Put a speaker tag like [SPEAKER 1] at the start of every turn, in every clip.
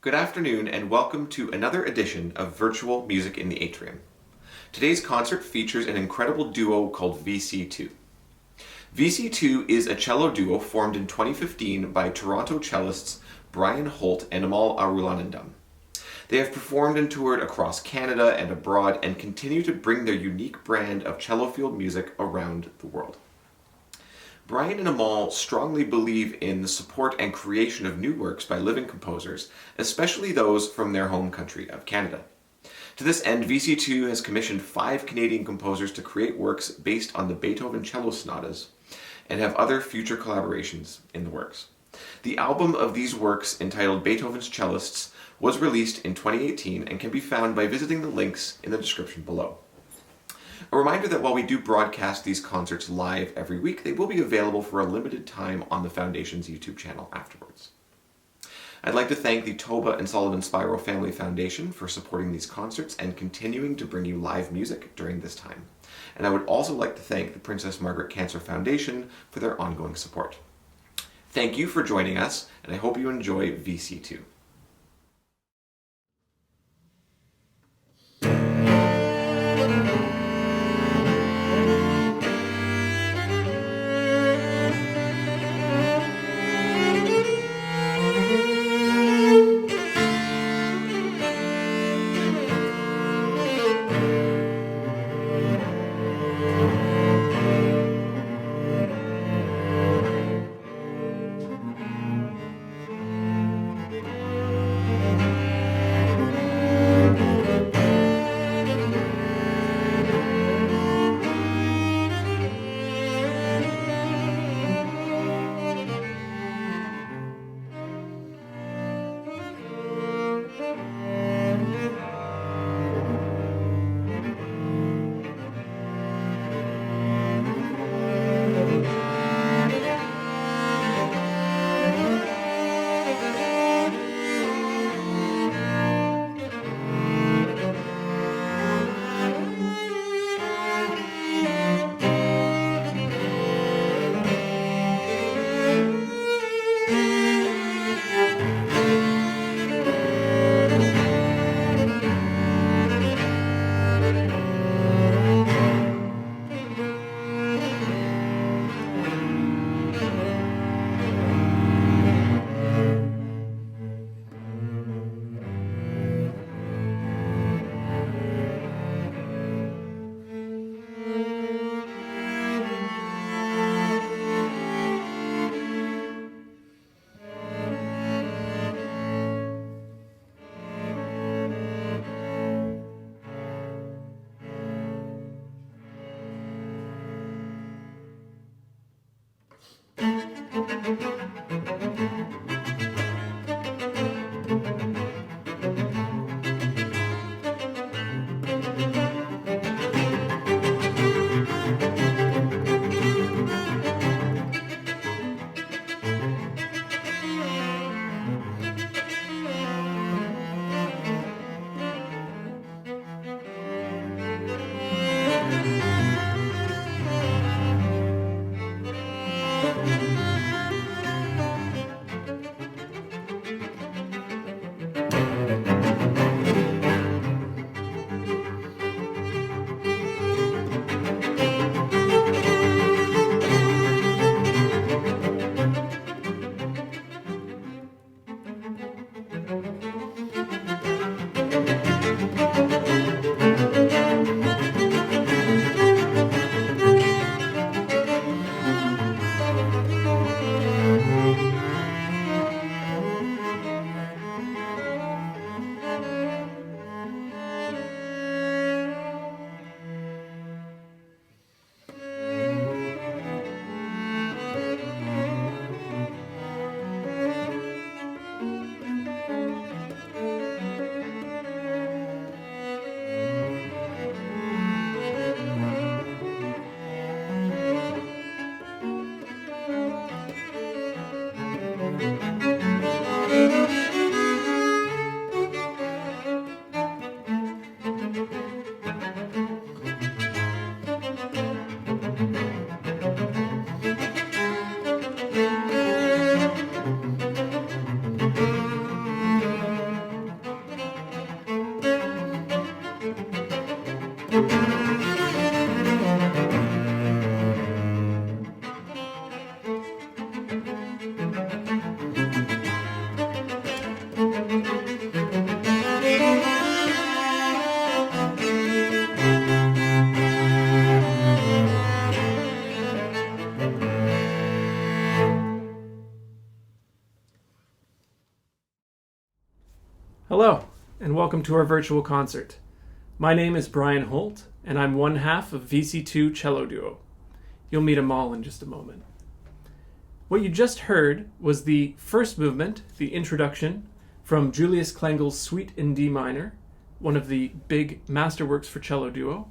[SPEAKER 1] Good afternoon and welcome to another edition of Virtual Music in the Atrium. Today's concert features an incredible duo called VC2. VC2 is a cello duo formed in 2015 by Toronto cellists Bryan, Holt, and Amahl Arulanandam. They have performed and toured across Canada and abroad and continue to bring their unique brand of cello field music around the world. Bryan and Amahl strongly believe in the support and creation of new works by living composers, especially those from their home country of Canada. To this end, VC2 has commissioned 5 Canadian composers to create works based on the Beethoven cello sonatas and have other future collaborations in the works. The album of these works, entitled Beethoven's Cellists, was released in 2018 and can be found by visiting the links in the description below. A reminder that while we do broadcast these concerts live every week, they will be available for a limited time on the Foundation's YouTube channel afterwards. I'd like to thank the Toba and Sullivan Spiro Family Foundation for supporting these concerts and continuing to bring you live music during this time. And I would also like to thank the Princess Margaret Cancer Foundation for their ongoing support. Thank you for joining us, and I hope you enjoy VC2.
[SPEAKER 2] Hello, and welcome to our virtual concert. My name is Bryan Holt, and I'm one half of VC2 Cello Duo. You'll meet Amahl in just a moment. What you just heard was the first movement, the introduction, from Julius Klengel's Suite in D minor, one of the big masterworks for cello duo,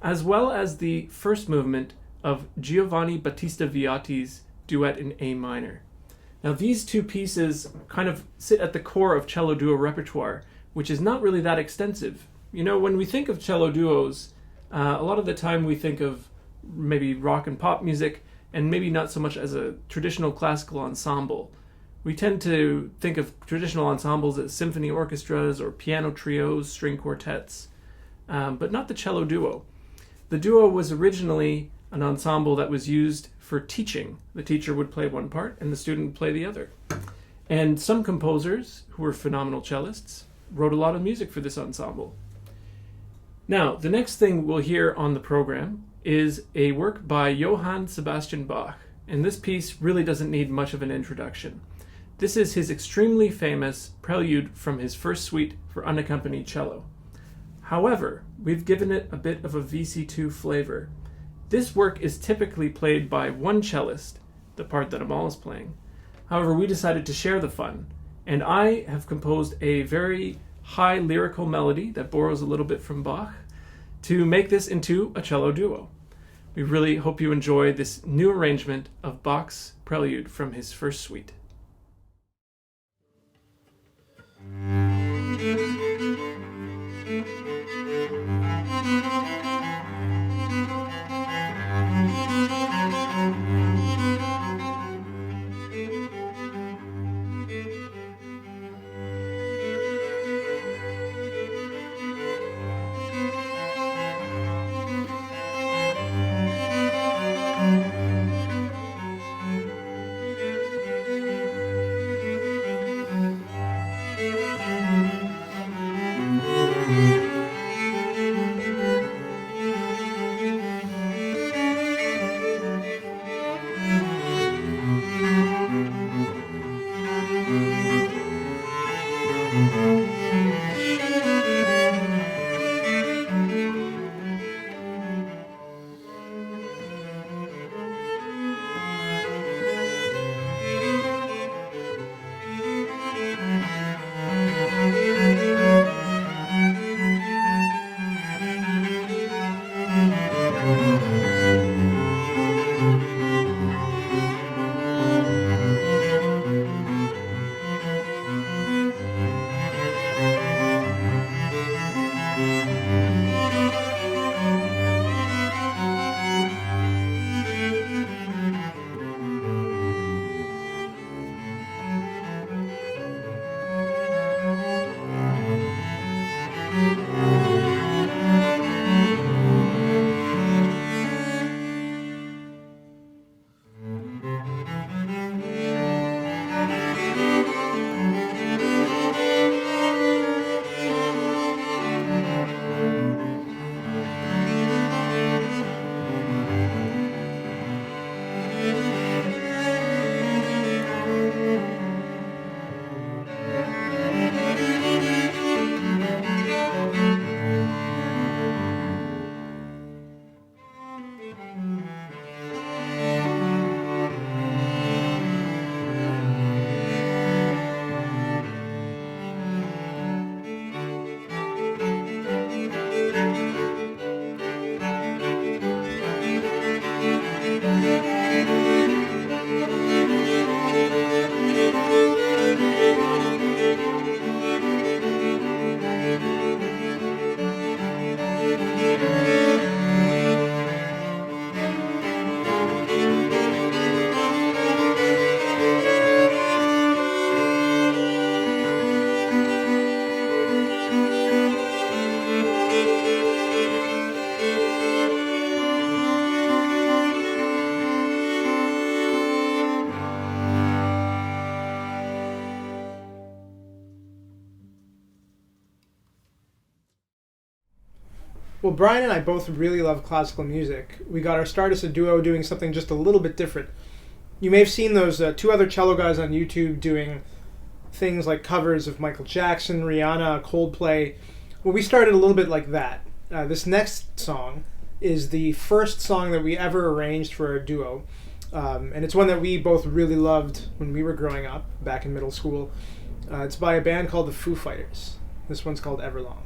[SPEAKER 2] as well as the first movement of Giovanni Battista Viotti's Duet in A minor. Now these two pieces kind of sit at the core of cello duo repertoire, which is not really that extensive. You know, when we think of cello duos, a lot of the time we think of maybe rock and pop music, and maybe not so much as a traditional classical ensemble. We tend to think of traditional ensembles as symphony orchestras or piano trios, string quartets, but not the cello duo. The duo was originally an ensemble that was used for teaching. The teacher would play one part and the student would play the other. And some composers, who were phenomenal cellists, wrote a lot of music for this ensemble. Now, the next thing we'll hear on the program is a work by Johann Sebastian Bach, and this piece really doesn't need much of an introduction. This is his extremely famous prelude from his first suite for unaccompanied cello. However, we've given it a bit of a VC2 flavor. This work is typically played by one cellist, the part that Amahl is playing. However, we decided to share the fun, and I have composed a very high lyrical melody that borrows a little bit from Bach to make this into a cello duo. We really hope you enjoy this new arrangement of Bach's prelude from his first suite.
[SPEAKER 3] Well, Bryan and I both really love classical music. We got our start as a duo doing something just a little bit different. You may have seen those two other cello guys on YouTube doing things like covers of Michael Jackson, Rihanna, Coldplay. Well, we started a little bit like that. This next song is the first song that we ever arranged for our duo. And it's one that we both really loved when we were growing up, back in middle school. It's by a band called the Foo Fighters. This one's called Everlong.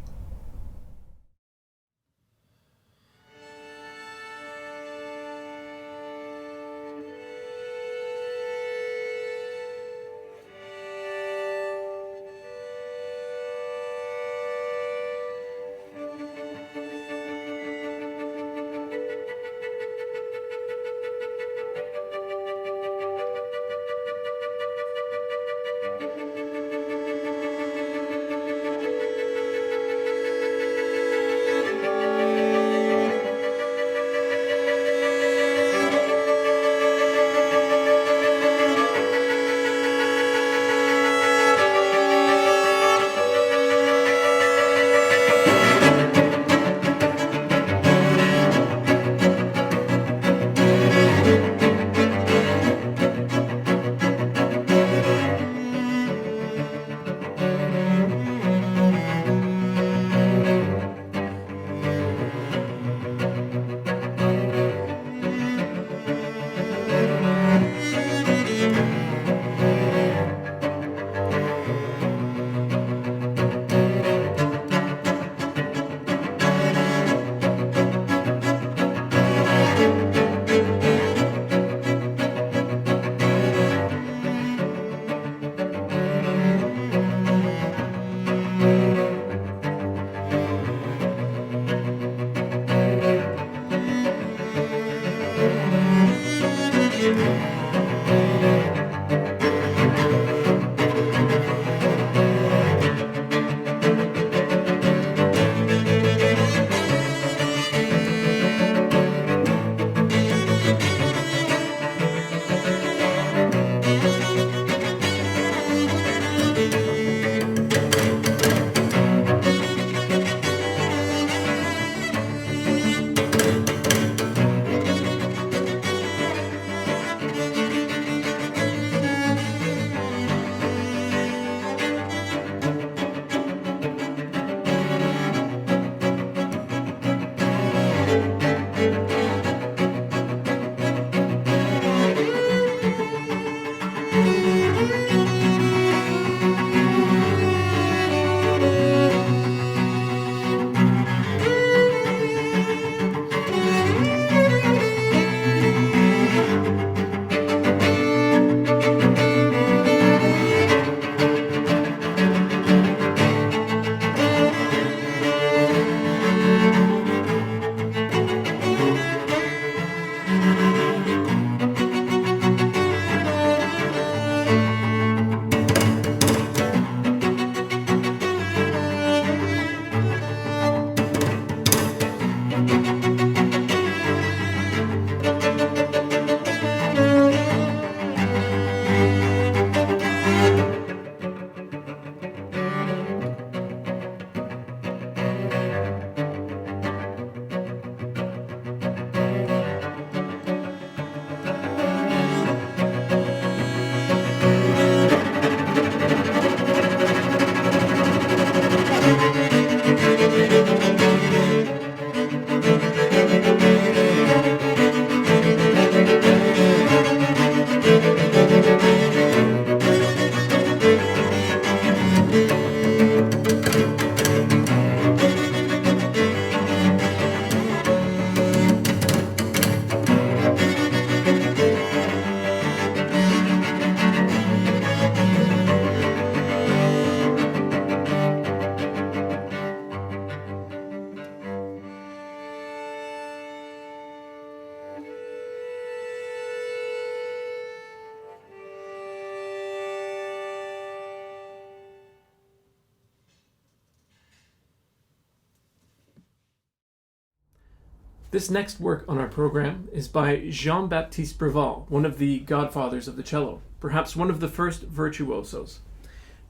[SPEAKER 2] This next work on our program is by Jean-Baptiste Breval, one of the godfathers of the cello, perhaps one of the first virtuosos.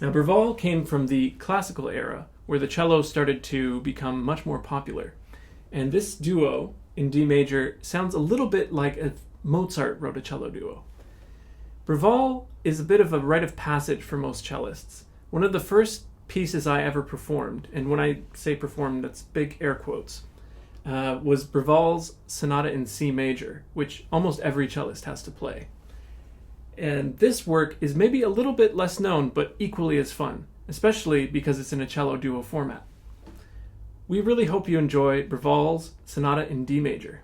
[SPEAKER 2] Now, Breval came from the classical era, where the cello started to become much more popular. And this duo in D major sounds a little bit like if Mozart wrote a cello duo. Breval is a bit of a rite of passage for most cellists. One of the first pieces I ever performed, and when I say performed, that's big air quotes, was Breval's Sonata in C major, which almost every cellist has to play. And this work is maybe a little bit less known, but equally as fun, especially because it's in a cello duo format. We really hope you enjoy Breval's Sonata in D major.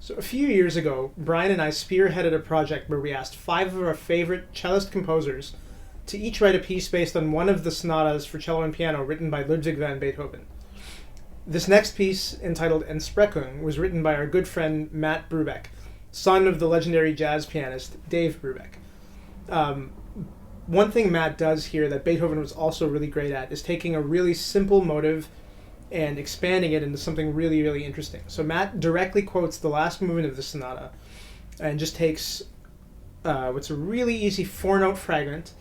[SPEAKER 3] So a few years ago, Bryan and I spearheaded a project where we asked 5 of our favorite cellist composers to each write a piece based on one of the sonatas for cello and piano written by Ludwig van Beethoven. This next piece, entitled Entsprechung, was written by our good friend Matt Brubeck, son of the legendary jazz pianist Dave Brubeck. One thing Matt does here that Beethoven was also really great at is taking a really simple motive and expanding it into something really, really interesting. So Matt directly quotes the last movement of the sonata and just takes what's a really easy 4-note fragment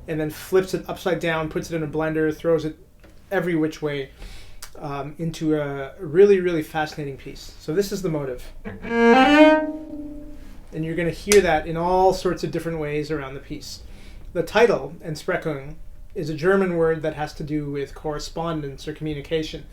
[SPEAKER 3] and then flips it upside down, puts it in a blender, throws it every which way into a really, really fascinating piece. So this is the motive. And you're going to hear that in all sorts of different ways around the piece. The title, Entsprechung, is a German word that has to do with correspondence or communication.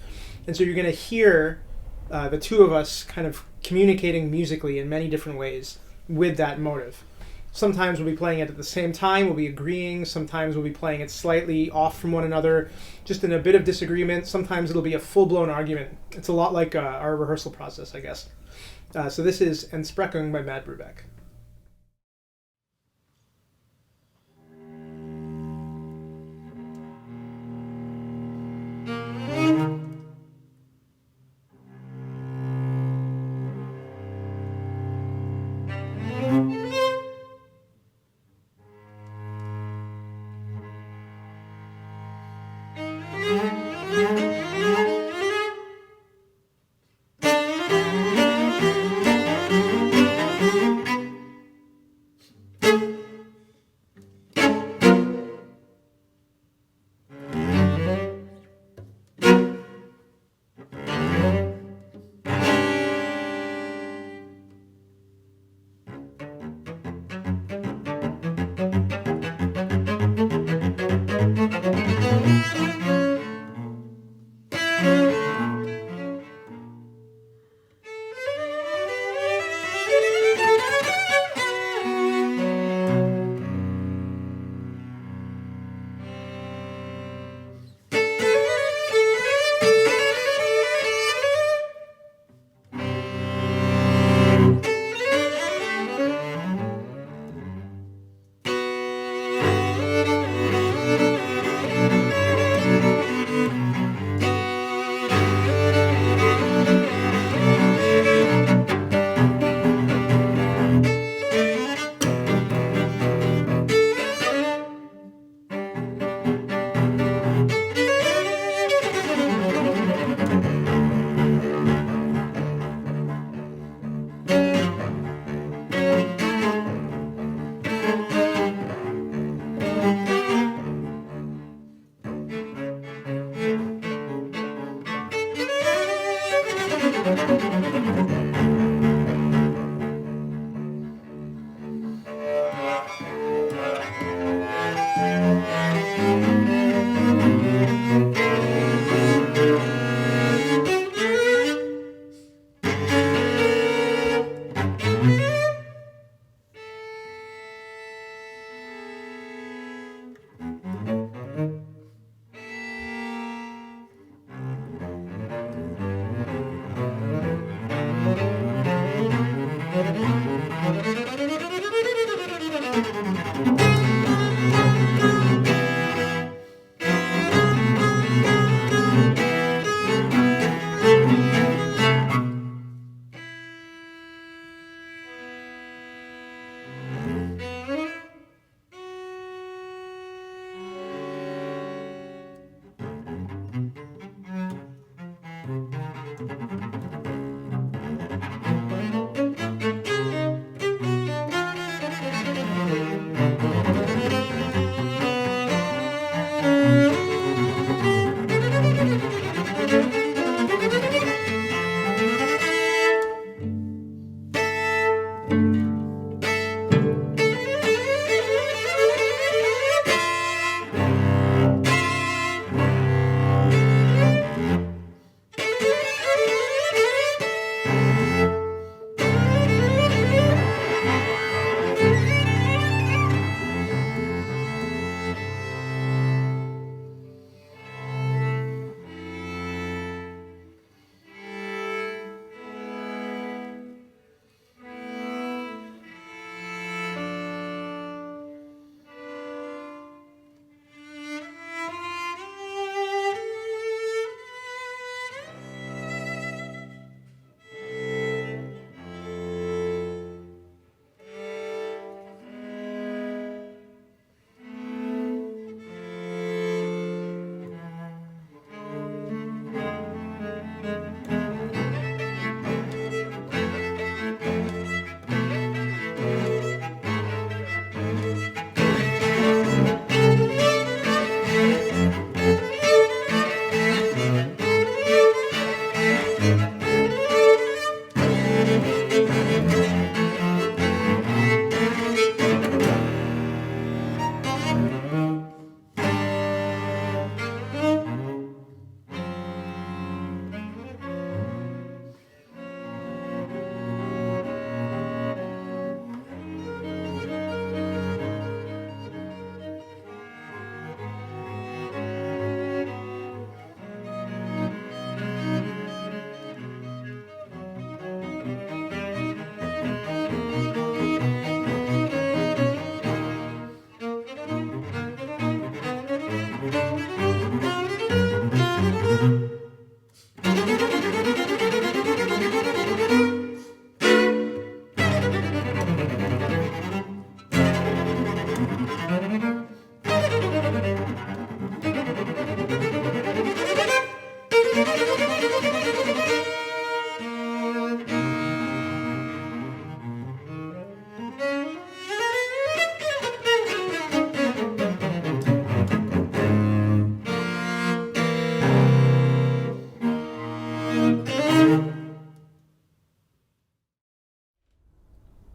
[SPEAKER 3] And so you're going to hear the two of us kind of communicating musically in many different ways with that motive. Sometimes we'll be playing it at the same time, we'll be agreeing. Sometimes we'll be playing it slightly off from one another, just in a bit of disagreement. Sometimes it'll be a full-blown argument. It's a lot like our rehearsal process, I guess. So this is Entsprechung by Matt Brubeck.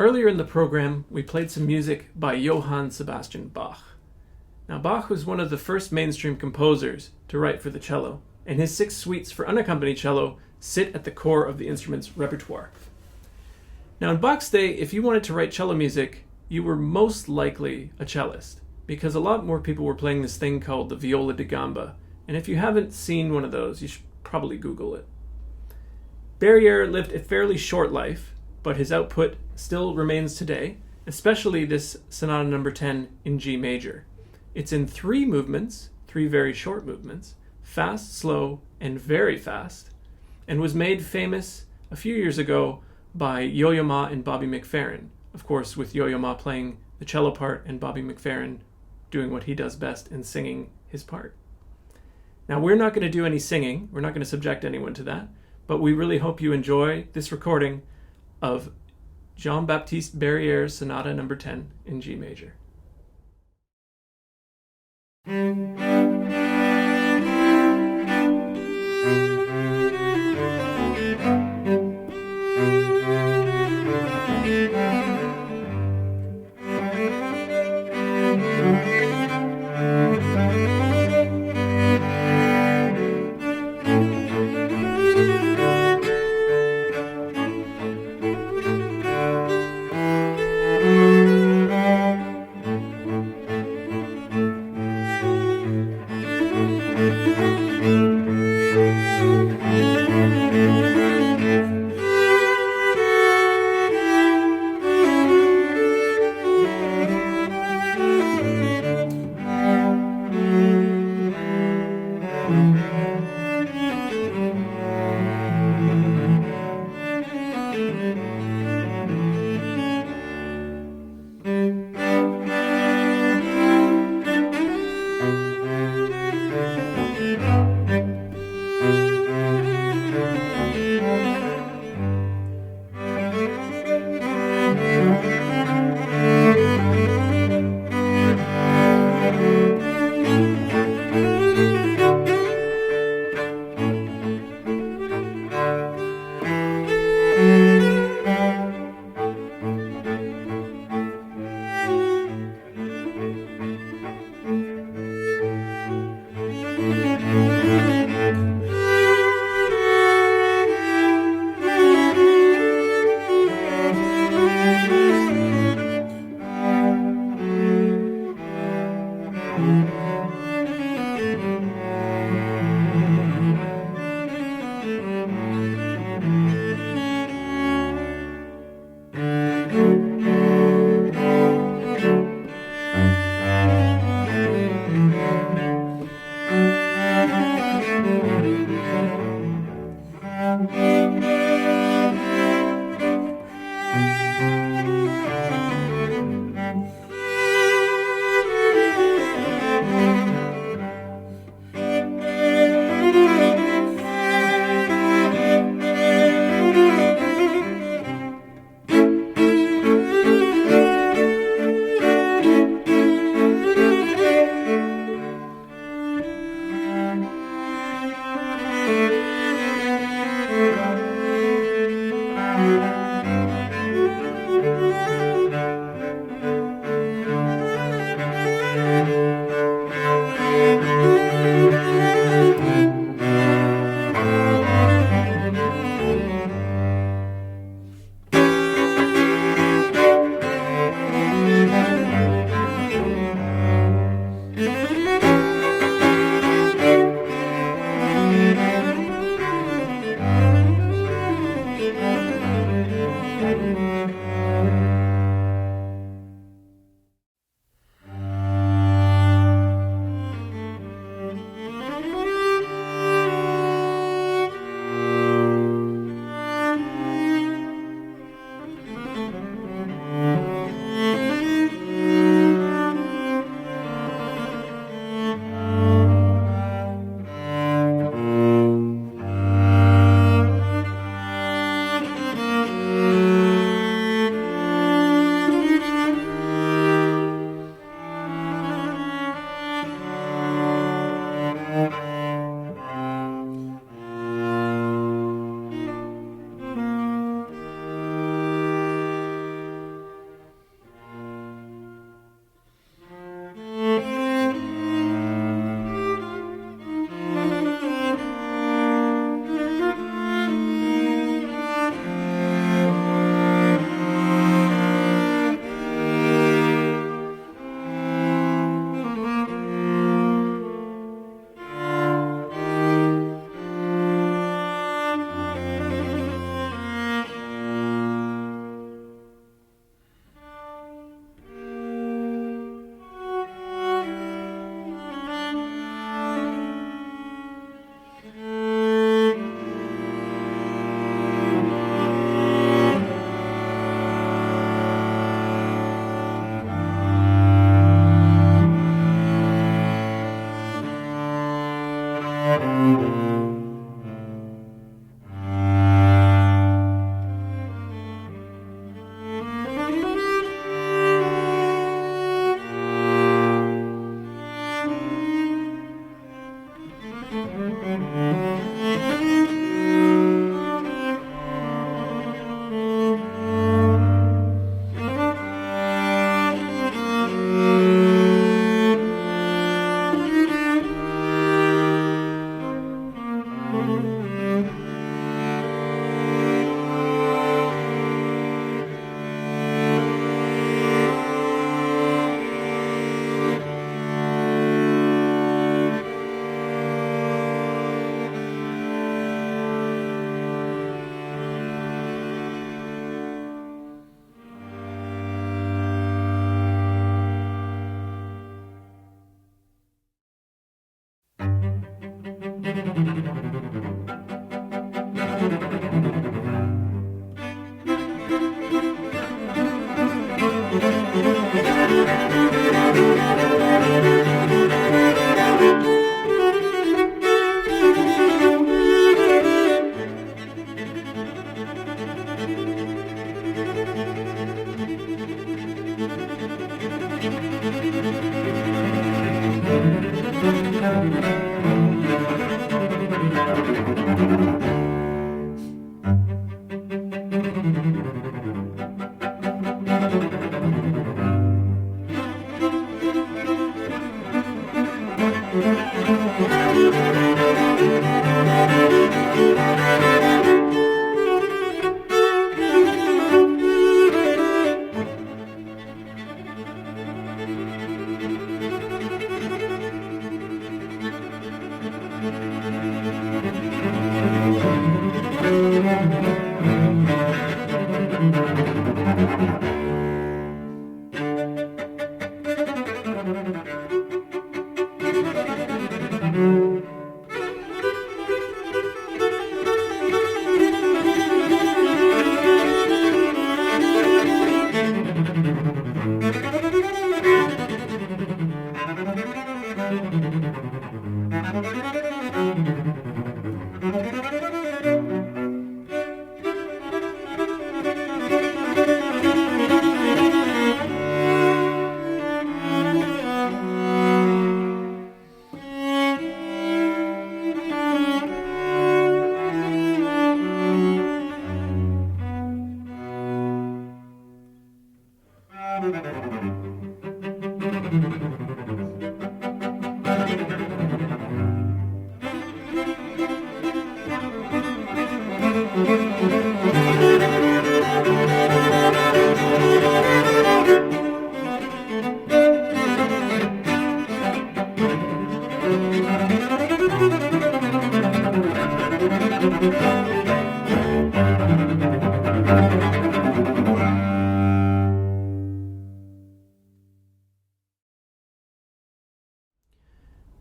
[SPEAKER 2] Earlier in the program, we played some music by Johann Sebastian Bach. Now, Bach was one of the first mainstream composers to write for the cello, and his 6 suites for unaccompanied cello sit at the core of the instrument's repertoire. Now, in Bach's day, if you wanted to write cello music, you were most likely a cellist, because a lot more people were playing this thing called the viola da gamba, and if you haven't seen one of those, you should probably Google it. Barrière lived a fairly short life, but his output still remains today, especially this Sonata No. 10 in G major. It's in 3 movements, 3 very short movements, fast, slow, and very fast, and was made famous a few years ago by Yo-Yo Ma and Bobby McFerrin, of course with Yo-Yo Ma playing the cello part and Bobby McFerrin doing what he does best and singing his part. Now, we're not going to do any singing, we're not going to subject anyone to that, but we really hope you enjoy this recording of Jean-Baptiste Barrière's Sonata No. 10 in G major.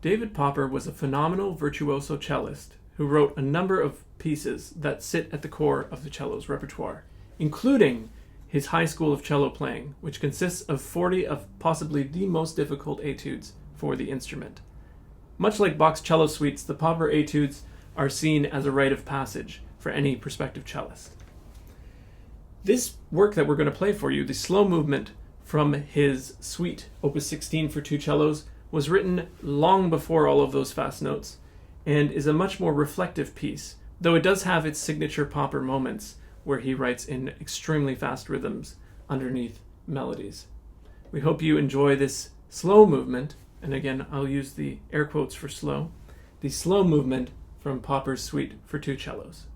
[SPEAKER 2] David Popper was a phenomenal virtuoso cellist who wrote a number of pieces that sit at the core of the cello's repertoire, including his High School of Cello Playing, which consists of 40 of possibly the most difficult etudes for the instrument. Much like Bach's cello suites, the Popper etudes are seen as a rite of passage for any prospective cellist. This work that we're going to play for you, the slow movement from his suite, Opus 16 for two cellos, was written long before all of those fast notes, and is a much more reflective piece, though it does have its signature Popper moments where he writes in extremely fast rhythms underneath melodies. We hope you enjoy this slow movement, and again, I'll use the air quotes for slow, the slow movement from Popper's Suite for two cellos.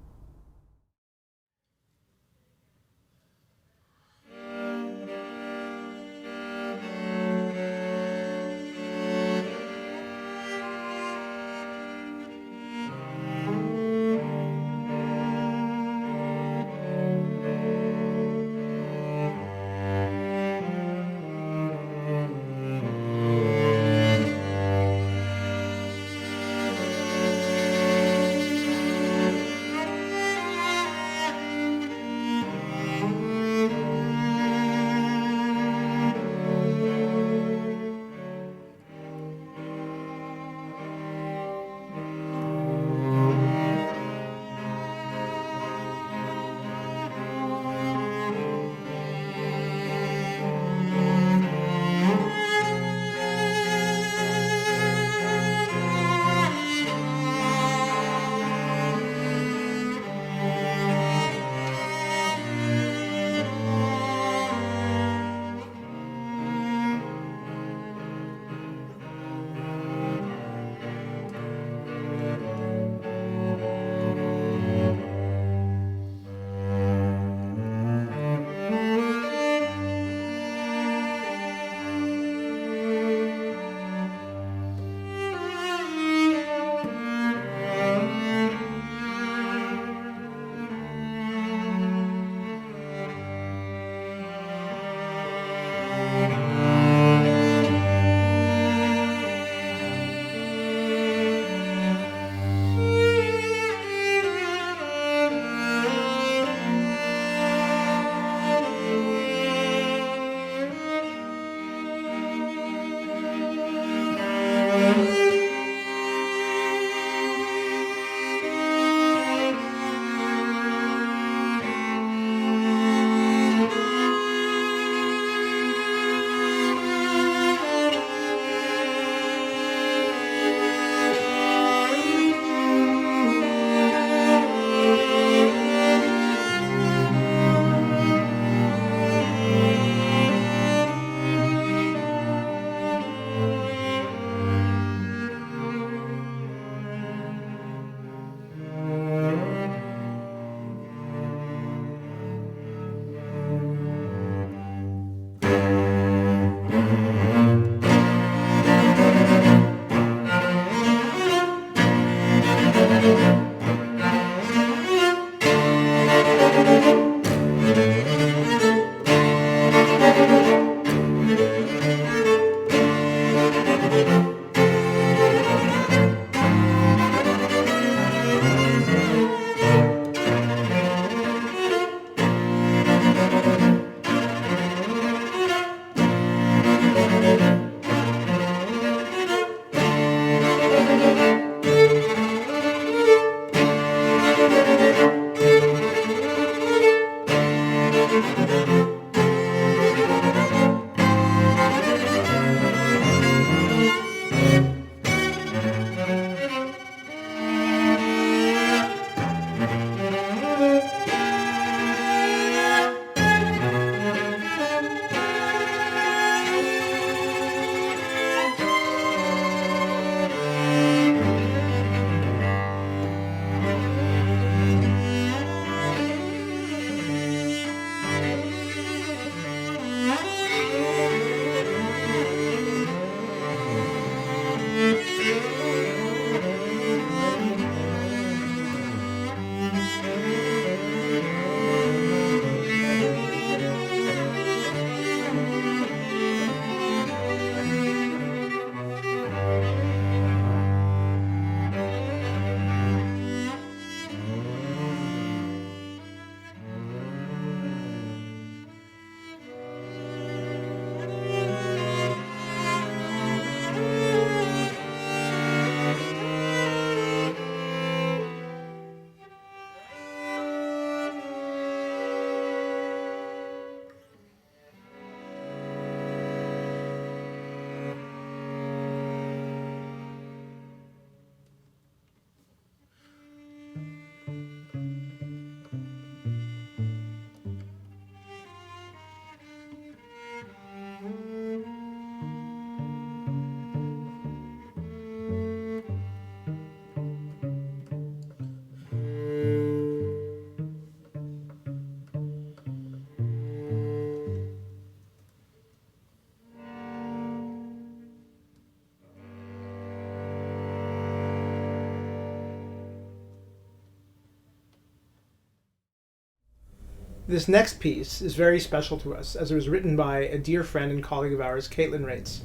[SPEAKER 3] this next piece is very special to us, as it was written by a dear friend and colleague of ours, Caitlin Raitz.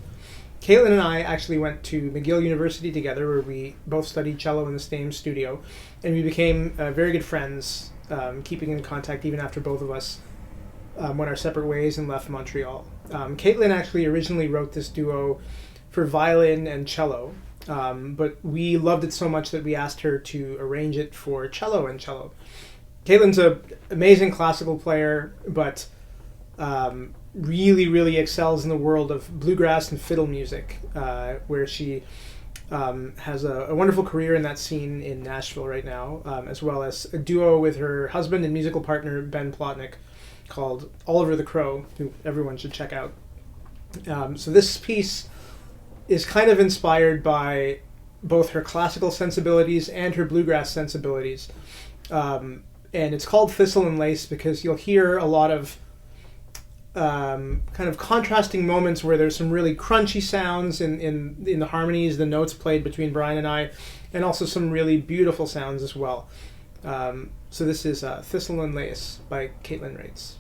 [SPEAKER 3] Caitlin and I actually went to McGill University together, where we both studied cello in the same studio, and we became very good friends, keeping in contact even after both of us went our separate ways and left Montreal. Caitlin actually originally wrote this duo for violin and cello, but we loved it so much that we asked her to arrange it for cello and cello. Caitlin's an amazing classical player, but really, really excels in the world of bluegrass and fiddle music, where she has a wonderful career in that scene in Nashville right now, as well as a duo with her husband and musical partner, Ben Plotnick, called Oliver the Crow, who everyone should check out. So this piece is kind of inspired by both her classical sensibilities and her bluegrass sensibilities. And it's called Thistle and Lace because you'll hear a lot of kind of contrasting moments where there's some really crunchy sounds in the harmonies, the notes played between Bryan and I, and also some really beautiful sounds as well. So this is Thistle and Lace by Caitlin Raitz.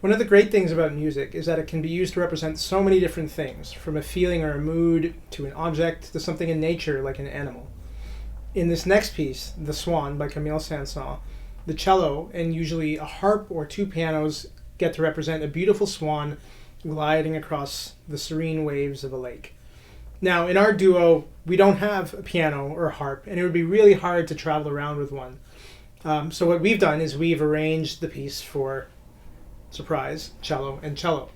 [SPEAKER 3] One of the great things about music is that it can be used to represent so many different things, from a feeling or a mood to an object to something in nature like an animal. In this next piece, The Swan by Camille Saint-Saëns, the cello and usually a harp or two pianos get to represent a beautiful swan gliding across the serene waves of a lake. Now, in our duo, we don't have a piano or a harp, and it would be really hard to travel around with one. So what we've done is we've arranged the piece for, surprise, cello and cello.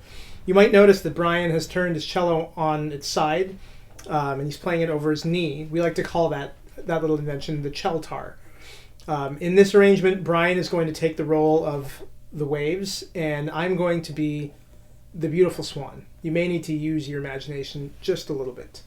[SPEAKER 3] You might notice that Bryan has turned his cello on its side, and he's playing it over his knee. We like to call that little invention the celltar. In this arrangement, Bryan is going to take the role of the waves, and I'm going to be the beautiful swan. You may need to use your imagination just a little bit.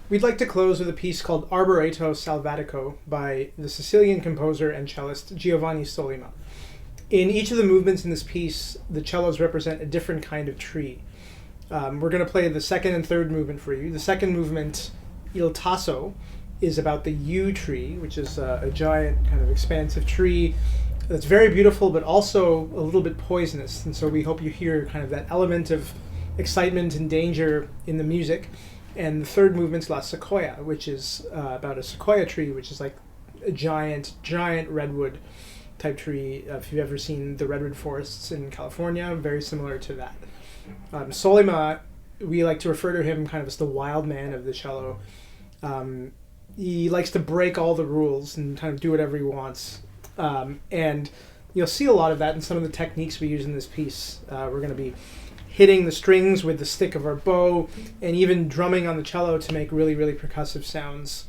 [SPEAKER 3] We'd like to close with a piece called Arboreto Salvatico by the Sicilian composer and cellist Giovanni Sollima. In each of the movements in this piece, the cellos represent a different kind of tree. We're going to play the second and third movement for you. The second movement, Il Tasso, is about the yew tree, which is a giant kind of expansive tree that's very beautiful but also a little bit poisonous. And so we hope you hear kind of that element of excitement and danger in the music. And the third movement's La Sequoia, which is about a sequoia tree, which is like a giant redwood type tree. If you've ever seen the redwood forests in California, very similar to that. Sollima, we like to refer to him kind of as the wild man of the cello. He likes to break all the rules and kind of do whatever he wants. And you'll see a lot of that in some of the techniques we use in this piece. We're going to be hitting the strings with the stick of our bow, and even drumming on the cello to make really, really percussive sounds.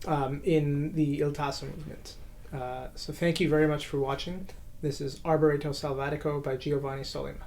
[SPEAKER 3] in the Il Tasso movement. So thank you very much for watching. This is Arboreto Salvatico by Giovanni Sollima.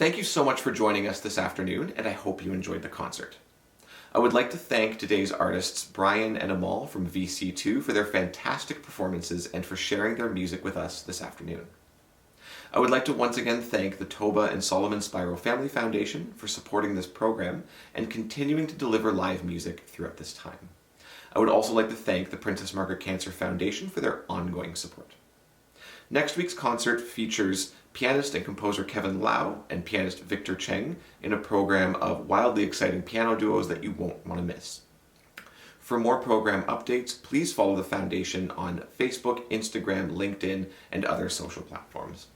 [SPEAKER 1] Thank you so much for joining us this afternoon, and I hope you enjoyed the concert. I would like to thank today's artists Bryan and Amahl from VC2 for their fantastic performances and for sharing their music with us this afternoon. I would like to once again thank the Toba and Solomon Spiro Family Foundation for supporting this program and continuing to deliver live music throughout this time. I would also like to thank the Princess Margaret Cancer Foundation for their ongoing support. Next week's concert features pianist and composer Kevin Lau and pianist Victor Cheng in a program of wildly exciting piano duos that you won't want to miss. For more program updates, please follow the Foundation on Facebook, Instagram, LinkedIn, and other social platforms.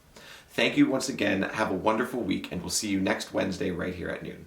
[SPEAKER 1] Thank you once again, have a wonderful week, and we'll see you next Wednesday right here at noon.